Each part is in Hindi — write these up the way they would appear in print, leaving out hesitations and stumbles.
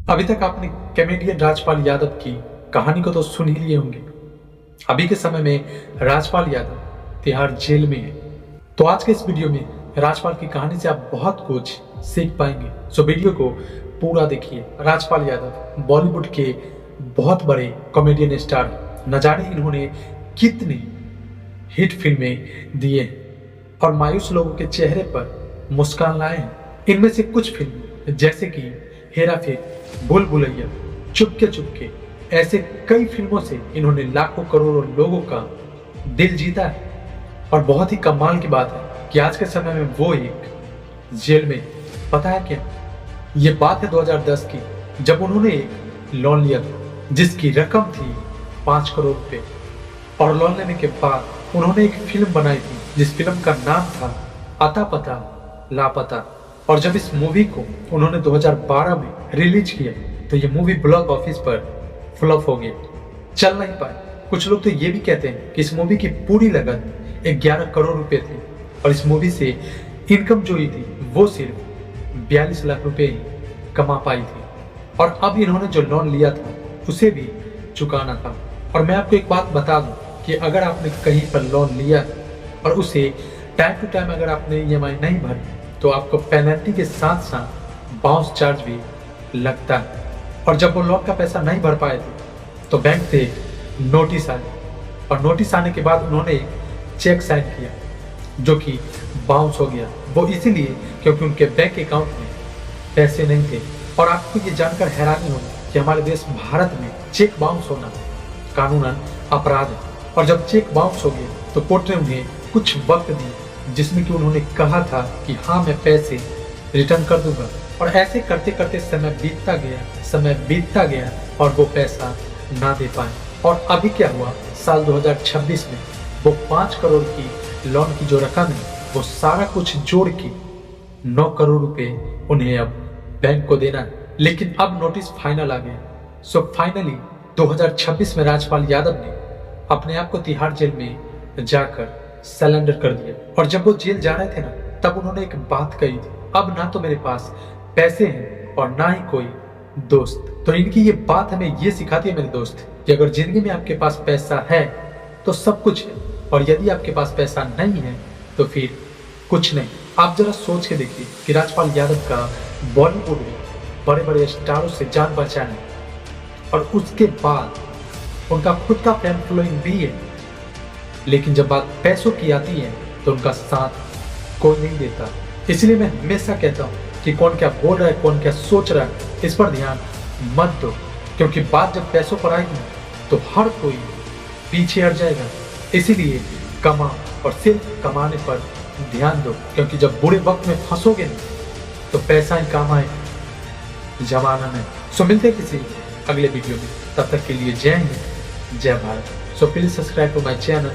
अभी तक आपने कॉमेडियन राजपाल यादव की कहानी को तो सुन ही लिए होंगे। अभी के समय में राजपाल यादव तिहाड़ जेल में है। तो आज के इस वीडियो में राजपाल की कहानी से आप बहुत कुछ सीख पाएंगे। सो वीडियो को पूरा देखिए। राजपाल यादव बॉलीवुड के बहुत बड़े कॉमेडियन स्टार, न जाने इन्होंने कितनी हिट फिल्में दिए हैं और मायूस लोगों के चेहरे पर मुस्कान लाए हैं। इनमें से कुछ फिल्म जैसे कि हेरा फेरी, भूल भुलैया, चुपके चुपके, ऐसे कई फिल्मों से इन्होंने लाखों करोड़ों लोगों का दिल जीता है। और बहुत ही कमाल की बात है कि आज के समय में वो एक जेल में। पता है क्या, ये बात है 2010 की, जब उन्होंने एक लोन लिया था जिसकी रकम थी 5 करोड़ रुपए। और लोन लेने के बाद उन्होंने एक फिल्म बनाई थी जिस फिल्म का नाम था अता पता लापता। और जब इस मूवी को उन्होंने 2012 में रिलीज किया तो ये मूवी ब्लॉक ऑफिस पर फ्लॉप हो गई, चल नहीं पाए। कुछ लोग तो ये भी कहते हैं कि इस मूवी की पूरी लागत 11 करोड़ रुपए थी और इस मूवी से इनकम जो हुई थी वो सिर्फ 42 लाख रुपए ही कमा पाई थी। और अब इन्होंने जो लोन लिया था उसे भी चुकाना था। और मैं आपको एक बात बता दूं कि अगर आपने कहीं पर लोन लिया और उसे टाइम टू टाइम अगर आपने EMI नहीं भरी तो आपको पेनल्टी के साथ साथ बाउंस चार्ज भी लगता है। और जब वो लोन का पैसा नहीं भर पाए थे तो बैंक से नोटिस आया और नोटिस आने के बाद उन्होंने एक चेक साइन किया जो कि बाउंस हो गया। वो इसीलिए क्योंकि उनके बैंक अकाउंट में पैसे नहीं थे। और आपको ये जानकर हैरानी होगी कि हमारे देश भारत में चेक बाउंस होना कानूनन अपराध है। और जब चेक बाउंस हो गया तो कोर्ट ने उन्हें कुछ वक्त दिया जिसमें कि उन्होंने कहा था कि हाँ मैं पैसे रिटर्न कर दूंगा। और ऐसे करते करते समय बीतता गया और वो पैसा ना दे पाए। और अभी क्या हुआ, साल 2026 में वो 5 करोड़ की लोन की जो रकम है वो सारा कुछ जोड़ के 9 करोड़ रुपए उन्हें अब बैंक को देना है। लेकिन अब नोटिस फाइनल आ गया। सो फाइनली 2026 में राजपाल यादव ने अपने आप को तिहाड़ जेल में जाकर सरेंडर कर दिया। और जब वो जेल जा रहे थे ना, तब उन्होंने एक बात कही थी, अब ना तो मेरे पास पैसे हैं और ना ही कोई दोस्त। तो इनकी ये बात हमें ये सिखाती है मेरे दोस्त कि अगर जिंदगी में आपके पास पैसा है तो सब कुछ है, और यदि आपके पास पैसा नहीं है तो फिर कुछ नहीं। आप जरा सोच के देखिए कि राजपाल यादव का बॉलीवुड में बड़े बड़े स्टारों से जान पहचान है और उसके बाद उनका खुद का फैन फॉलोइंग भी है, लेकिन जब बात पैसों की आती है तो उनका साथ कोई नहीं देता। इसलिए मैं हमेशा कहता हूँ कि कौन क्या बोल रहा है, कौन क्या सोच रहा है, इस पर ध्यान मत दो, क्योंकि बात जब पैसों पर आएगी तो हर कोई पीछे हट जाएगा। इसीलिए कमा और सिर्फ कमाने पर ध्यान दो, क्योंकि जब बुरे वक्त में फंसोगे ना तो पैसा ही काम आए, जमाना नहीं। सो मिलते किसी अगले वीडियो में, तब तक के लिए जय हिंद, जय Bharat. So please subscribe to my channel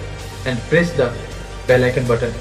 and press the bell icon button.